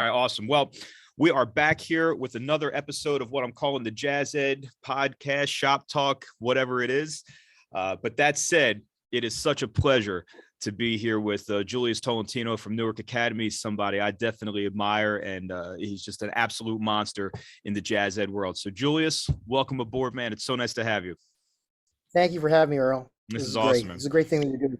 All right, awesome. Well, we are back here with another episode of what I'm calling the Jazz Ed podcast, shop talk, whatever it is. But that said, it is such a pleasure to be here with Julius Tolentino from Newark Academy, somebody I definitely admire, and he's just an absolute monster in the Jazz Ed world. So, Julius, welcome aboard, man. It's so nice to have you. Thank you for having me, Earl. This is great. awesome, man. It's a great thing that you're doing.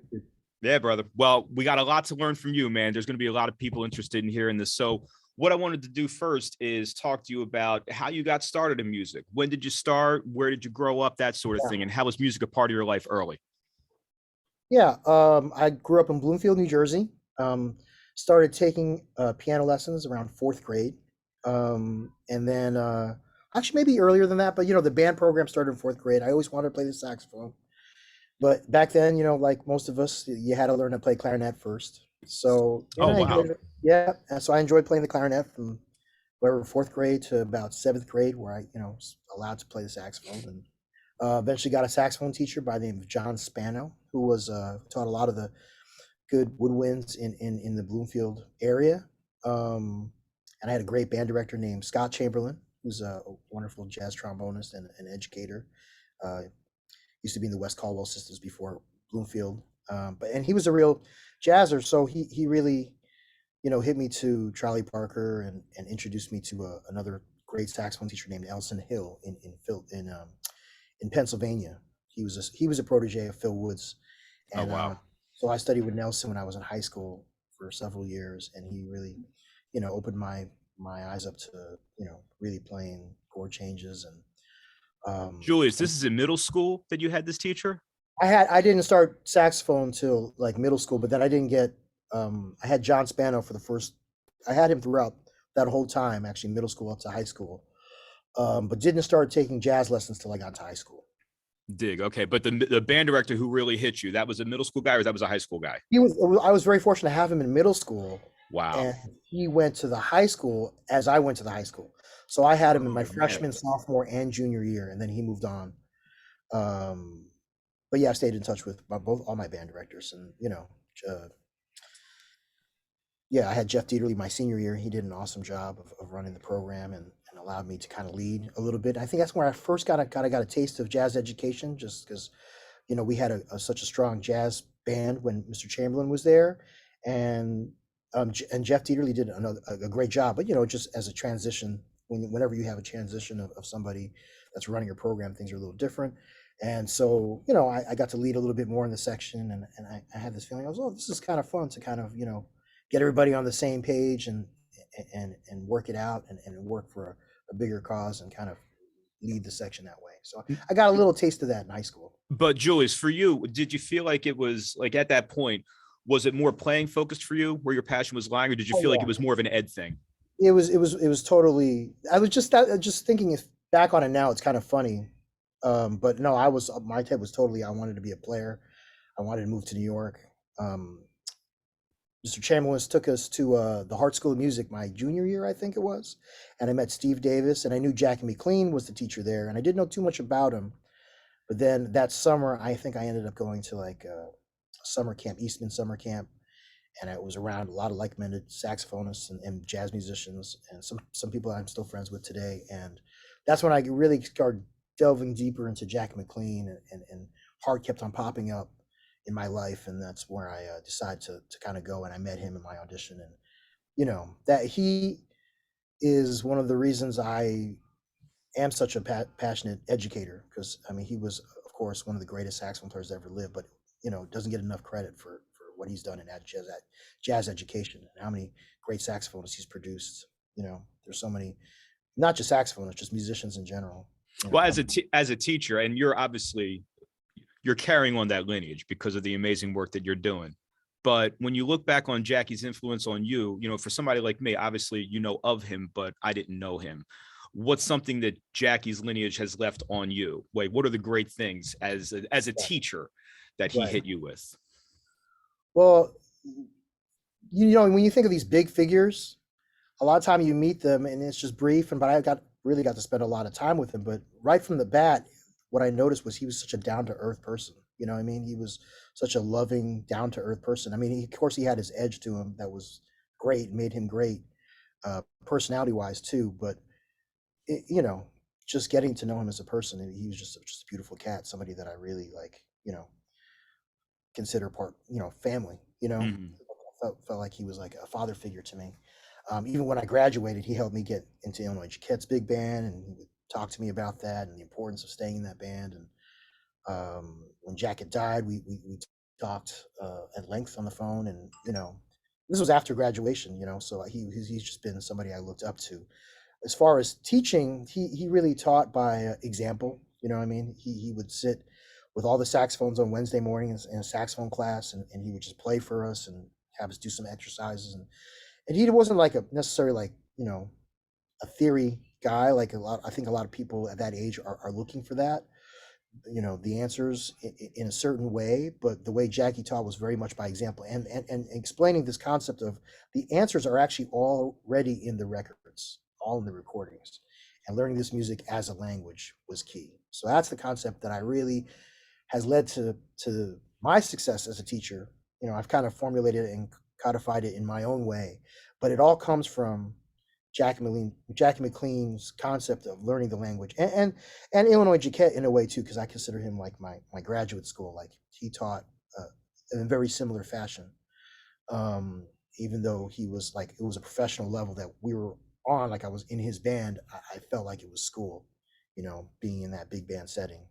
Yeah, brother. Well, we got a lot to learn from you, man. There's going to be a lot of people interested in hearing this. So what I wanted to do first is talk to you about how you got started in music. When did you start? Where did you grow up? That sort of thing. And how was music a part of your life early? Yeah, I grew up in Bloomfield, New Jersey. Started taking piano lessons around fourth grade. And then actually maybe earlier than that, but the band program started in fourth grade. I always wanted to play the saxophone. But back then, like most of us, you had to learn to play clarinet first. So wow. And so I enjoyed playing the clarinet from whatever fourth grade to about seventh grade, where I was allowed to play the saxophone. And eventually got a saxophone teacher by the name of John Spano, who was taught a lot of the good woodwinds in the Bloomfield area. And I had a great band director named Scott Chamberlain, who's a wonderful jazz trombonist and an educator. Used to be in the West Caldwell Sisters before Bloomfield, and he was a real jazzer. So he really, hit me to Charlie Parker and introduced me to another great saxophone teacher named Elson Hill in Pennsylvania. He was a protege of Phil Woods. And, so I studied with Nelson when I was in high school for several years, and he really, opened my eyes up to really playing chord changes. And Julius, this is in middle school that you had this teacher? I didn't start saxophone until like middle school, but then I didn't get I had John Spano I had him throughout that whole time, actually middle school up to high school. But didn't start taking jazz lessons till I got to high school. Dig. Okay. But the band director who really hit you, that was a middle school guy or that was a high school guy? I was very fortunate to have him in middle school. Wow. And he went to the high school as I went to the high school. So I had him in my freshman, sophomore, and junior year, and then he moved on. But yeah, I stayed in touch with all my band directors, and I had Jeff Dieterle my senior year. He did an awesome job of running the program and allowed me to kind of lead a little bit. I think that's where I first got a taste of jazz education, just because we had such a strong jazz band when Mr. Chamberlain was there, and Jeff Dieterle did a great job. But just as a transition. Whenever you have a transition of somebody that's running your program, things are a little different. And so, I got to lead a little bit more in the section, and I had this feeling, this is kind of fun to kind of, get everybody on the same page and work it out and work for a bigger cause and kind of lead the section that way. So I got a little taste of that in high school. But Julius, for you, did you feel like it was like at that point, was it more playing focused for you where your passion was lying, or did you feel like it was more of an ed thing? It was totally. I was just thinking back on it now. It's kind of funny, but no, my head was totally. I wanted to be a player. I wanted to move to New York. Mr. Chamberlain took us to the Hart School of Music my junior year, I think it was, and I met Steve Davis, and I knew Jackie Mclean was the teacher there, and I didn't know too much about him. But then that summer, I think I ended up going to like a summer camp, Eastman summer camp. And I was around a lot of like-minded saxophonists and jazz musicians, and some people I'm still friends with today. And that's when I really started delving deeper into Jack McLean, and Hart kept on popping up in my life, and that's where I decided to kind of go. And I met him in my audition, and that he is one of the reasons I am such a passionate educator, because he was, of course, one of the greatest saxophone players to ever live, but doesn't get enough credit for what he's done in jazz education and how many great saxophonists he's produced. There's so many, not just saxophonists, just musicians in general. Well, as a teacher, and you're carrying on that lineage because of the amazing work that you're doing. But when you look back on Jackie's influence on you, for somebody like me, obviously, of him, but I didn't know him. What's something that Jackie's lineage has left on you? Like, what are the great things as a teacher that he hit you with? Well, when you think of these big figures, a lot of time you meet them and it's just brief. But I really got to spend a lot of time with him. But right from the bat, what I noticed was he was such a down-to-earth person. He was such a loving, down-to-earth person. Of course, he had his edge to him that was great, made him great. personality wise too. But you know, just getting to know him as a person, he was just a beautiful cat, somebody that I really like, consider part, family. Mhm. Felt like he was like a father figure to me. Even when I graduated, he helped me get into Illinois Jacquette's big band, and he would talk to me about that and the importance of staying in that band. And when Jack had died, we talked at length on the phone, and this was after graduation. So he's just been somebody I looked up to. As far as teaching, he really taught by example. You know what I mean? He would sit with all the saxophones on Wednesday mornings in a saxophone class, and he would just play for us and have us do some exercises. And he wasn't like a necessarily like a theory guy. Like I think a lot of people at that age are looking for that, the answers in a certain way. But the way Jackie taught was very much by example, and explaining this concept of the answers are actually already in the records, all in the recordings, and learning this music as a language was key. So that's the concept that I really has led to my success as a teacher. I've kind of formulated it and codified it in my own way, but it all comes from Jackie McLean's concept of learning the language, and Illinois Jacquette in a way too, because I consider him like my graduate school. Like he taught in a very similar fashion, um, even though he was like it was a professional level that we were on. Like I was in his band, I felt like it was school, being in that big band setting.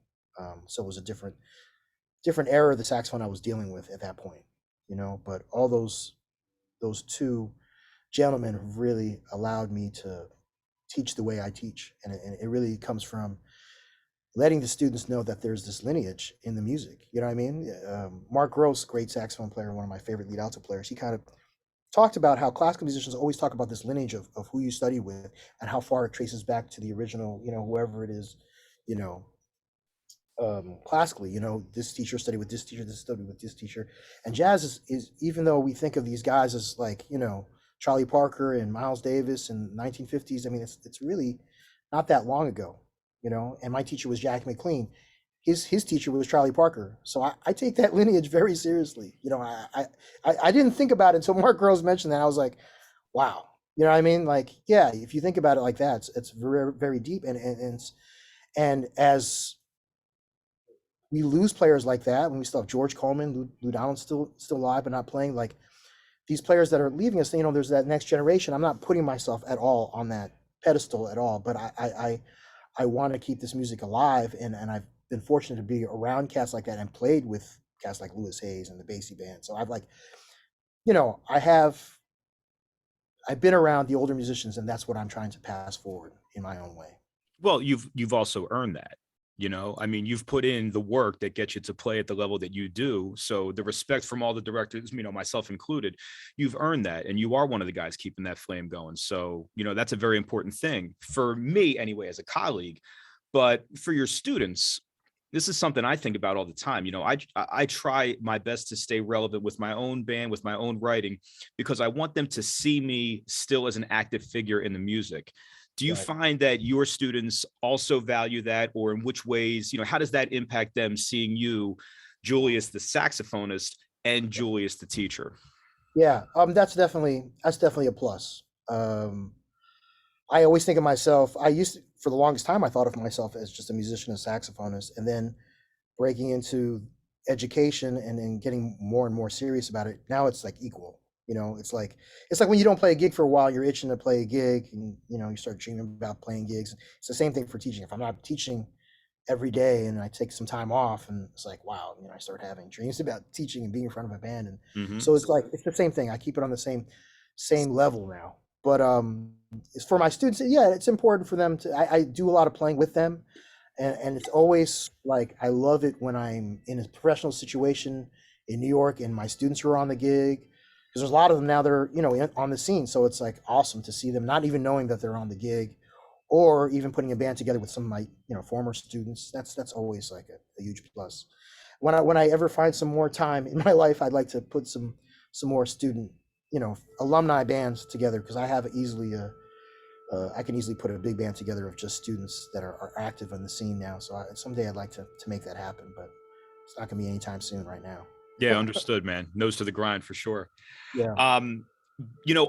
So it was a different era of the saxophone I was dealing with at that point. But all those two gentlemen have really allowed me to teach the way I teach, and it really comes from letting the students know that there's this lineage in the music. You know what I mean? Mark Gross, great saxophone player, one of my favorite lead alto players, he kind of talked about how classical musicians always talk about this lineage of who you study with and how far it traces back to the original, whoever it is, you know, classically. This teacher studied with this teacher, this studied with this teacher. And jazz is even though we think of these guys as like, Charlie Parker and Miles Davis in the 1950s, I mean, it's really not that long ago. And my teacher was Jack McLean. His teacher was Charlie Parker. So I take that lineage very seriously. I didn't think about it until Mark Groves mentioned that. I was like, wow. You know what I mean? Like, yeah, if you think about it like that, it's very, very deep. And as we lose players like that, when we still have George Coleman, Lou Donald's still alive but not playing, like these players that are leaving us, there's that next generation. I'm not putting myself at all on that pedestal at all, but I want to keep this music alive, and I've been fortunate to be around cats like that and played with cats like Lewis Hayes and the Basie Band. So I've like, I have I've been around the older musicians, and that's what I'm trying to pass forward in my own way. Well, you've also earned that. I mean, you've put in the work that gets you to play at the level that you do. So the respect from all the directors, myself included, you've earned that. And you are one of the guys keeping that flame going. So, that's a very important thing for me anyway, as a colleague. But for your students, this is something I think about all the time. I try my best to stay relevant with my own band, with my own writing, because I want them to see me still as an active figure in the music. Do you Right. find that your students also value that, or in which ways, how does that impact them seeing you, Julius, the saxophonist, and Julius, the teacher? Yeah, that's definitely a plus. Um, I always think of myself. For the longest time, I thought of myself as just a musician, a saxophonist, and then breaking into education and then getting more and more serious about it. Now it's like equal. It's like when you don't play a gig for a while, you're itching to play a gig, and you start dreaming about playing gigs. It's the same thing for teaching. If I'm not teaching every day and I take some time off, and it's like, wow, I start having dreams about teaching and being in front of a band. And Hmm. so it's like it's the same thing. I keep it on the same level now. But it's for my students, yeah, it's important for them to I do a lot of playing with them, and it's always like I love it when I'm in a professional situation in New York and my students are on the gig, because there's a lot of them now that are on the scene. So it's like awesome to see them not even knowing that they're on the gig, or even putting a band together with some of my former students. That's always like a huge plus. When I ever find some more time in my life, I'd like to put some more student alumni bands together, because I can easily put a big band together of just students that are active on the scene now. So someday I'd like to make that happen, but it's not gonna be anytime soon right now. Yeah, understood, man. Nose to the grind for sure. Yeah. Um,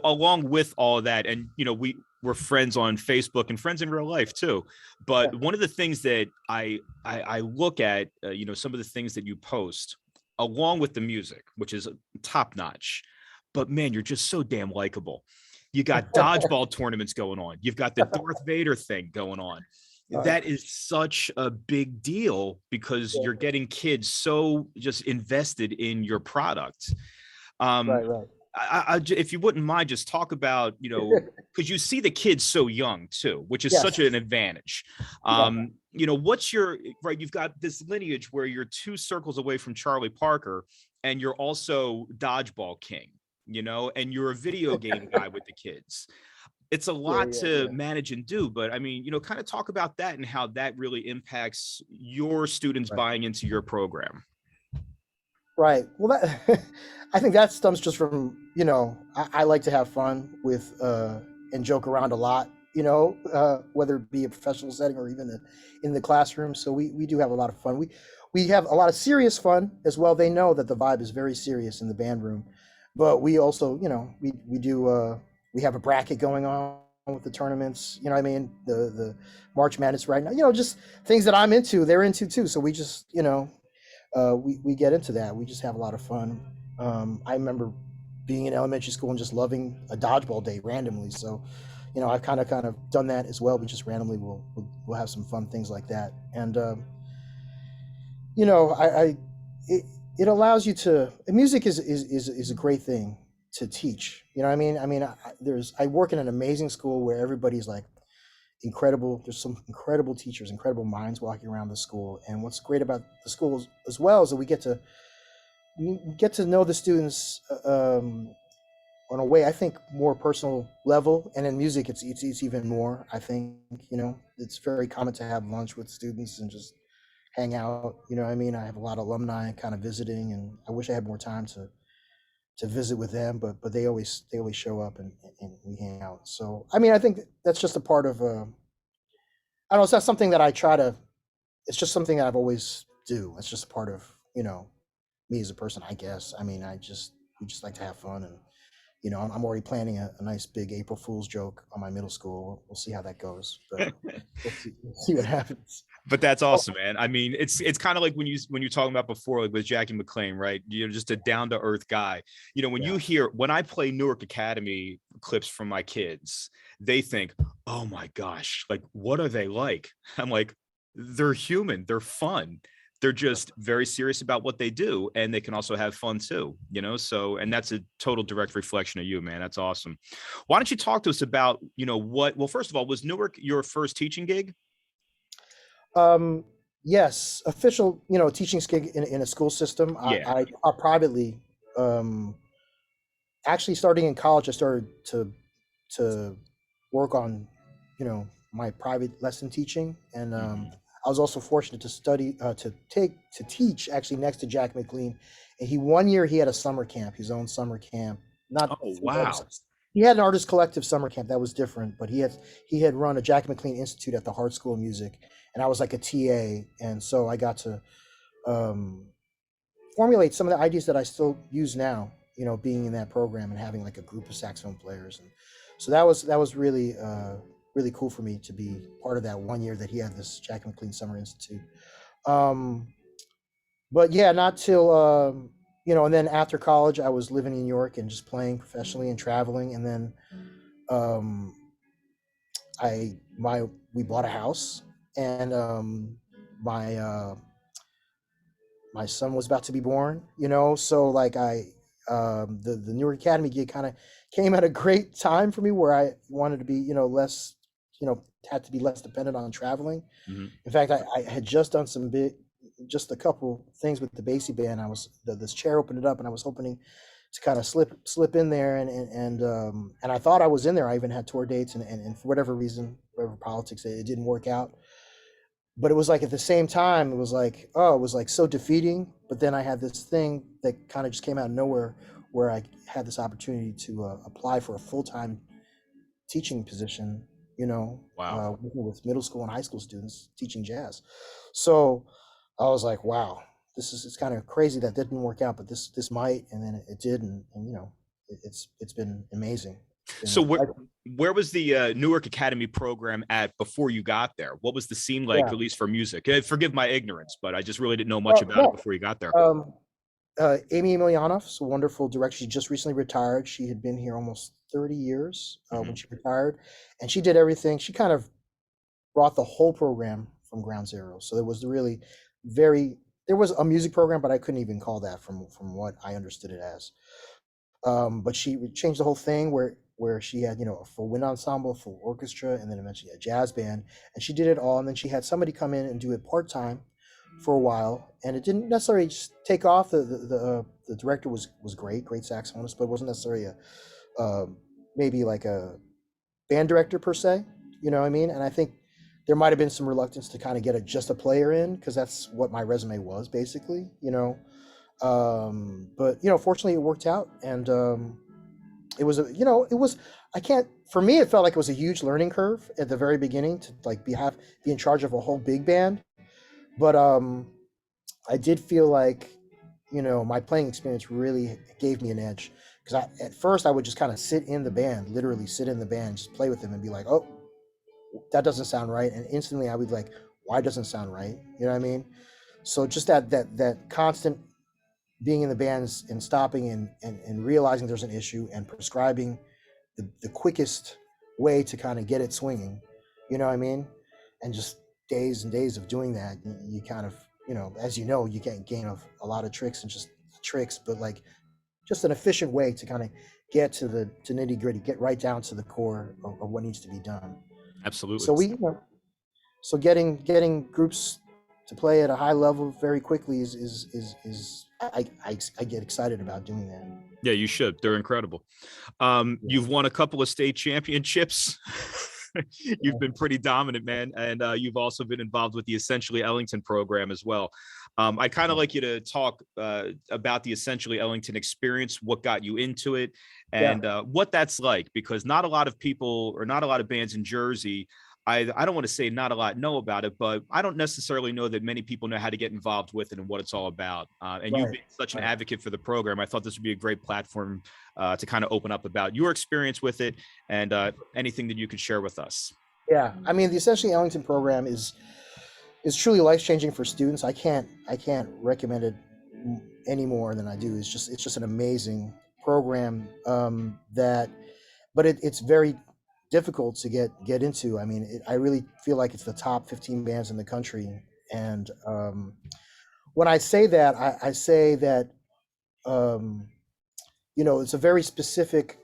along with all of that, and we're friends on Facebook and friends in real life too. But one of the things that I look at, some of the things that you post, along with the music, which is top notch. But man, you're just so damn likable. You got dodgeball tournaments going on. You've got the Darth Vader thing going on. That is such a big deal because Yeah. you're getting kids so just invested in your product. Um, Right. if you wouldn't mind, just talk about, because you see the kids so young too, which is such Yes. an advantage. Yeah. What's your, right? You've got this lineage where you're two circles away from Charlie Parker, and you're also dodgeball king, and you're a video game guy with the kids. It's a Yeah. lot to manage and do, but I mean, kind of talk about that and how that really impacts your students Right. buying into your program. Right. Well, that I think that stems just from, I like to have fun with and joke around a lot, whether it be a professional setting or even in the classroom. So we do have a lot of fun. We have a lot of serious fun as well. They know that the vibe is very serious in the band room, but we also, we do we have a bracket going on with the tournaments. You know what I mean? The March Madness right now. Just things that I'm into, they're into too. So we just, we get into that. We just have a lot of fun. I remember being in elementary school and just loving a dodgeball day randomly. So, I've kind of done that as well. We just randomly will have some fun things like that. And I it, it allows you to. Music is a great thing to teach. You know what I mean? I work in an amazing school where everybody's like incredible. There's some incredible teachers, incredible minds walking around the school. And what's great about the schools as well is that we get to know the students on a way I think more personal level. And in music, it's even more. I think it's very common to have lunch with students and just hang out. You know what I mean? I have a lot of alumni kind of visiting, and I wish I had more time to visit with them, but they always show up and we hang out. So I think that's just a part of I don't know, it's not something that I try to, it's just something that I've always do. It's just a part of, me as a person, I guess. We just like to have fun. And, I'm already planning a nice big April Fool's joke on my middle school. We'll see how that goes, but we'll see what happens. But that's Oh, awesome, man. I mean, it's kind of like when you're talking about before, like with Jackie Mclean, right? You're just a down to earth guy. yeah. When I play Newark Academy clips from my kids, they think, "Oh my gosh, like what are they like?" I'm like, "They're human. They're fun. They're just very serious about what they do, and they can also have fun too." So, and that's a total direct reflection of you, man. That's awesome. Why don't you talk to us about, what? Well, first of all, was Newark your first teaching gig? Um, yes, official, teaching gig in a school system. Yeah. I privately, um, actually starting in college, I started to work on, my private lesson teaching, and Mhm. I was also fortunate to study to teach actually next to Jack McLean, and one year he had a summer camp, his own summer camp, not Oh, for artists. wow. He had an artist collective summer camp that was different, but he had run a Jack McLean Institute at the Hart School of Music, and I was like a TA, and so I got to um, formulate some of the ideas that I still use now, being in that program and having like a group of saxophone players. And so that was really really cool for me to be part of that one year that he had this Jack McLean Summer Institute. Um, but yeah, not till and then after college I was living in New York and just playing professionally and traveling, and then um I my we bought a house, and my son was about to be born, so like the Newark Academy gig kind of came at a great time for me where I wanted to be, less, had to be less dependent on traveling. Mhm. In fact, I had just done just a couple things with the Basie band. This chair opened it up, and I was hoping to kind of slip in there, and I thought I was in there. I even had tour dates, and for whatever reason, whatever politics, it didn't work out. But it was like at the same time, it was like, oh, it was like so defeating. But then I had this thing that kind of just came out of nowhere, where I had this opportunity to apply for a full-time teaching position, Wow. working with middle school and high school students teaching jazz. So I was like, wow, it's kind of crazy that didn't work out, but this might, and then it did, and it's been amazing. It's been So a where was the Newark Academy program at before you got there? What was the scene like, yeah. at least for music? Forgive my ignorance, but I just really didn't know much Well, about it no. before you got there. Amy Emilianoff's a wonderful director. She just recently retired. She had been here almost 30 years when Mhm. she retired, and she did everything. She kind of brought the whole program from ground zero. So there was really very there was a music program, but I couldn't even call that from what I understood it as. But she changed the whole thing where she had a full wind ensemble, full orchestra, and then eventually a jazz band, and she did it all. And then she had somebody come in and do it part time for a while, and it didn't necessarily just take off. The director was great saxophonist, but it wasn't necessarily a maybe like a band director per se. You know what I mean? And I think there might have been some reluctance to kind of get just a player in because that's what my resume was basically. But fortunately it worked out, and it was it was I can't for me it felt like it was a huge learning curve at the very beginning to like be in charge of a whole big band, but I did feel like my playing experience really gave me an edge because at first I would just kind of sit in the band, literally sit in the band, just play with them and be like, oh, that doesn't sound right, and instantly I would be like, why doesn't it sound right? You know what I mean? So just that constant being in the bands and stopping and realizing there's an issue and prescribing the quickest way to kind of get it swinging, you know what I mean? And just days and days of doing that, you kind of, as you get gain of a lot of tricks and just tricks, but like just an efficient way to kind of get to nitty gritty, get right down to the core of what needs to be done. Absolutely. So so getting groups to play at a high level very quickly is I get excited about doing that. Yeah, you should. They're incredible. Yeah. You've won a couple of state championships. You've been pretty dominant, man, and you've also been involved with the Essentially Ellington program as well. I'd kind of like you to talk about the Essentially Ellington experience, what got you into it, Yeah. and what that's like, because not a lot of people or not a lot of bands in Jersey. I don't want to say not a lot know about it, but I don't necessarily know that many people know how to get involved with it and what it's all about. And you Right. being such an Right. advocate for the program, I thought this would be a great platform to kind of open up about your experience with it and anything that you could share with us. Yeah. I mean, the Essentially Ellington program is truly life changing for students. I can't recommend it any more than I do. It's just an amazing program but it's very difficult to get into. I mean, I really feel like it's the top 15 bands in the country, and when I say that, I say that um, it's a very specific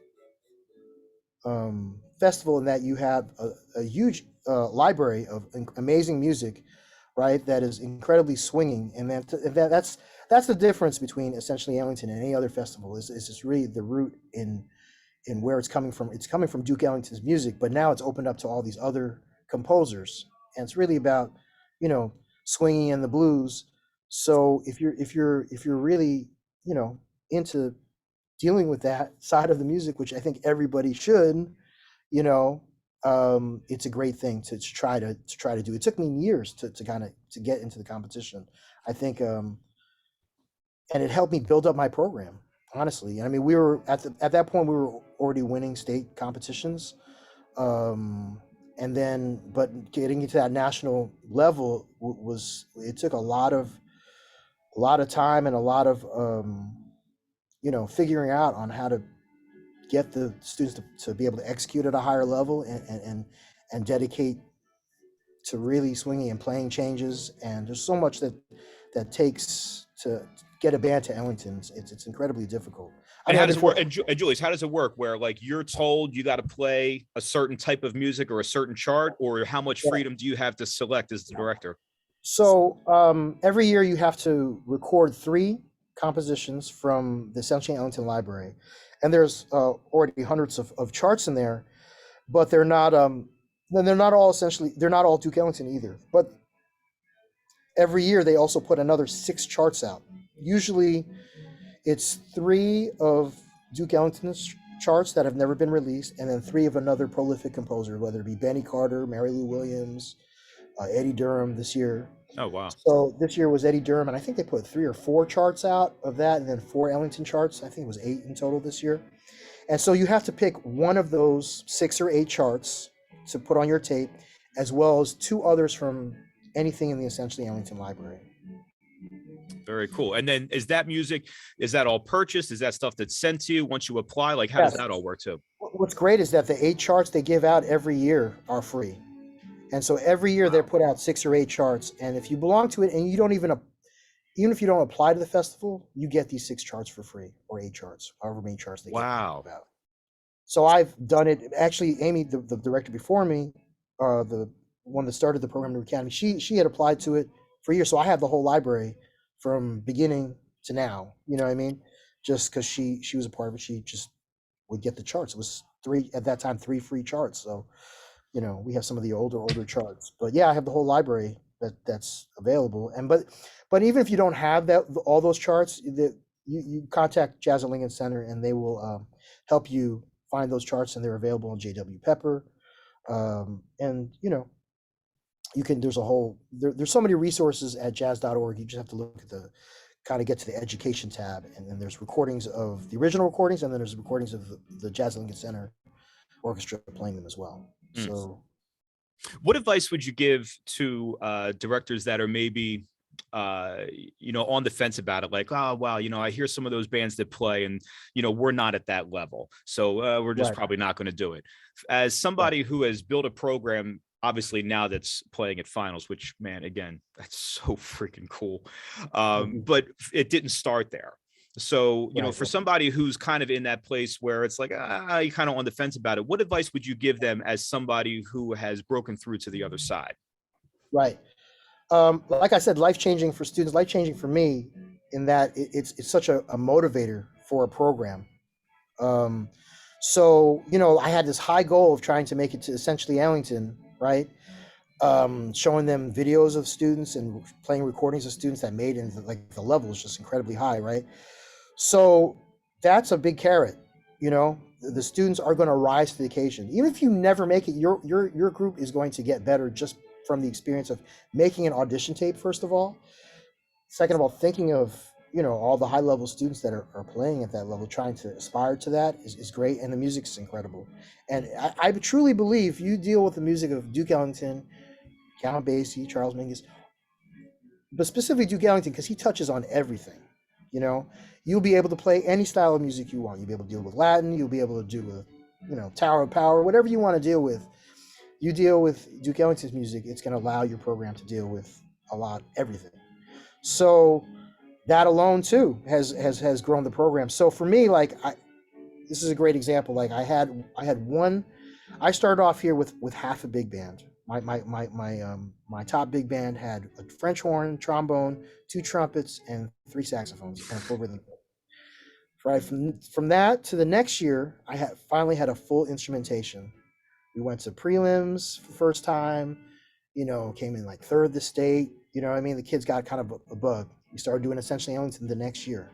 festival in that you have a huge library of amazing music, right? That is incredibly swinging, and that's the difference between essentially Ellington and any other festival. Is just really the root in where it's coming from. It's coming from Duke Ellington's music, but now it's opened up to all these other composers, and it's really about swinging and the blues. So if you're really into dealing with that side of the music, which I think everybody should, you know, it's a great thing to try to do. It took me years to kind of to get into the competition. I think, and it helped me build up my program. Honestly, I mean, we were at that point we were already winning state competitions, and then but getting into that national level was it took a lot of time and a lot of figuring out on how to get the students to be able to execute at a higher level and dedicate to really swinging and playing changes. And there's so much that takes to get a band to Ellington. It's incredibly difficult. I And mean, how I've does been it work? fortunate. And Julius, how does it work? Where like you're told you got to play a certain type of music or a certain chart, or how much Yeah. freedom do you have to select as the director? So every year you have to record 3 compositions from the Central Ellington Library, and there's already hundreds of charts in there, but they're not all Duke Ellington either. But every year they also put another 6 charts out. Usually it's 3 of Duke Ellington's charts that have never been released, and then 3 of another prolific composer, whether it be Benny Carter, Mary Lou Williams, Eddie Durham this year. Oh, wow. So this year was Eddie Durham, and I think they put 3 or 4 charts out of that, and then 4 Ellington charts. I think it was 8 in total this year. And so you have to pick one of those 6 or 8 charts to put on your tape, as well as 2 others from anything in the Essentially Ellington library. Very cool. And then is that music, is that all purchased? Is that stuff that's sent to you once you apply? Like, how does that all work too? What's great is that the 8 charts they give out every year are free. And so every year they put out 6 or 8 charts. And if you belong to it and you don't even if you don't apply to the festival, you get these 6 charts for free, or 8 charts, however many charts they give out. So I've done it. Actually, Amy, the director before me, the one that started the program in Newark Academy, she had applied to it for years. So I have the whole library from beginning to now. You know what I mean? Just because she was a part of it, she just would get the charts. It was 3 at that time, 3 free charts. So, you know, we have some of the older charts. But yeah, I have the whole library that's available. And but even if you don't have all those charts, you contact Jazz at Lincoln Center and they will help you find those charts, and they're available on JW Pepper. And you know, you can, there's so many resources at jazz.org. You just have to look at get to the education tab, and then there's recordings of the original recordings, and then there's recordings of the Jazz at Lincoln Center Orchestra playing them as well. So what advice would you give to directors that are maybe on the fence about it, like, oh wow, I hear some of those bands that play, and we're not at that level, so we're just probably not going to do it? As somebody who has built a program, obviously now that's playing at finals, which, man, again, that's so freaking cool, but it didn't start there. So, for somebody who's kind of in that place where it's like, you're kind of on the fence about it, what advice would you give them as somebody who has broken through to the other side? Right. Like I said, life-changing for students, life-changing for me, in that it's such a motivator for a program. So, I had this high goal of trying to make it to Essentially Ellington, right? Showing them videos of students and playing recordings of students that made it, and the level is just incredibly high, right? So that's a big carrot. The students are going to rise to the occasion. Even if you never make it, your group is going to get better just from the experience of making an audition tape, first of all. Second of all, thinking of all the high level students that are playing at that level, trying to aspire to that is great, and the music's incredible. And I truly believe you deal with the music of Duke Ellington, Count Basie, Charles Mingus, but specifically Duke Ellington, because he touches on everything. You'll be able to play any style of music you want. You'll be able to deal with Latin. You'll be able to do with, Tower of Power, whatever you want to deal with. You deal with Duke Ellington's music, it's going to allow your program to deal with everything. So that alone too has grown the program. So for me, this is a great example. Like I started off here with half a big band. My top big band had a French horn, trombone, 2 trumpets, and 3 saxophones, and a full rhythm. Right from that to the next year, I finally had a full instrumentation. We went to prelims for the first time. Came in like 3rd the state. The kids got kind of a bug. We started doing Essentially Ellington the next year,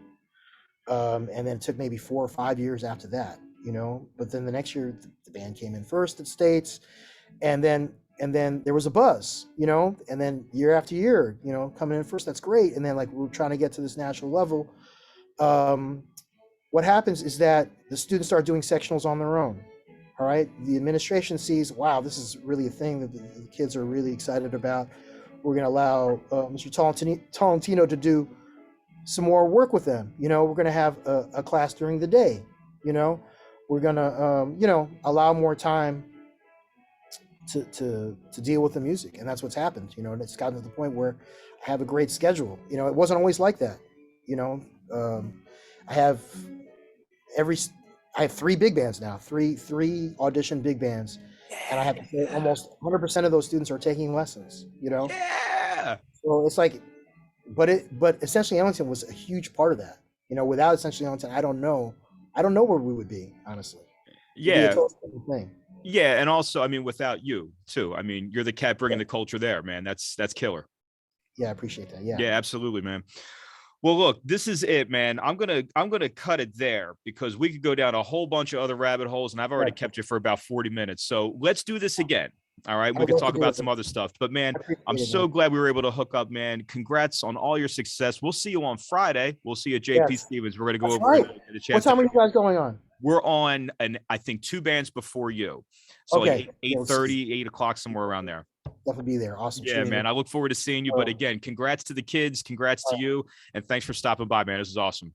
and then it took maybe 4 or 5 years after that. But then the next year the band came in 1st at states, and then there was a buzz, and then year after year, coming in 1st, that's great. And then we're trying to get to this national level. What happens is that the students start doing sectionals on their own. All right. The administration sees, wow, this is really a thing that the kids are really excited about. We're going to allow Mr. Tolentino to do some more work with them. We're going to have a class during the day. We're going to, allow more time to deal with the music. And that's what's happened, and it's gotten to the point where I have a great schedule. It wasn't always like that. I have 3 big bands now, three audition big bands, and I have to say almost 100% of those students are taking lessons. Yeah. So it's but Essentially Ellington was a huge part of that. Without Essentially Ellington, I don't know where we would be, honestly. Yeah. Thing. Yeah, and also, without you too. You're the cat bringing the culture there, man. That's killer. Yeah, I appreciate that. Yeah. Yeah, absolutely, man. Well, look, this is it, man. I'm gonna cut it there because we could go down a whole bunch of other rabbit holes, and I've already kept you for about 40 minutes. So let's do this again. All right. I We would could love to talk do about it. some other stuff. But man, I appreciate I'm it, so man. glad we were able to hook up, man. Congrats on all your success. We'll see you on Friday. We'll see you at JP Yes, Stevens. We're going to go that's over and right. get a What chance to. time are you guys going on? We're on, and I think 2 bands before you. So like Okay. 8:30, 8 o'clock, somewhere around there. Definitely be there. Awesome. Yeah, man. I look forward to seeing you. But again, congrats to the kids. Congrats to you. And thanks for stopping by, man. This is awesome.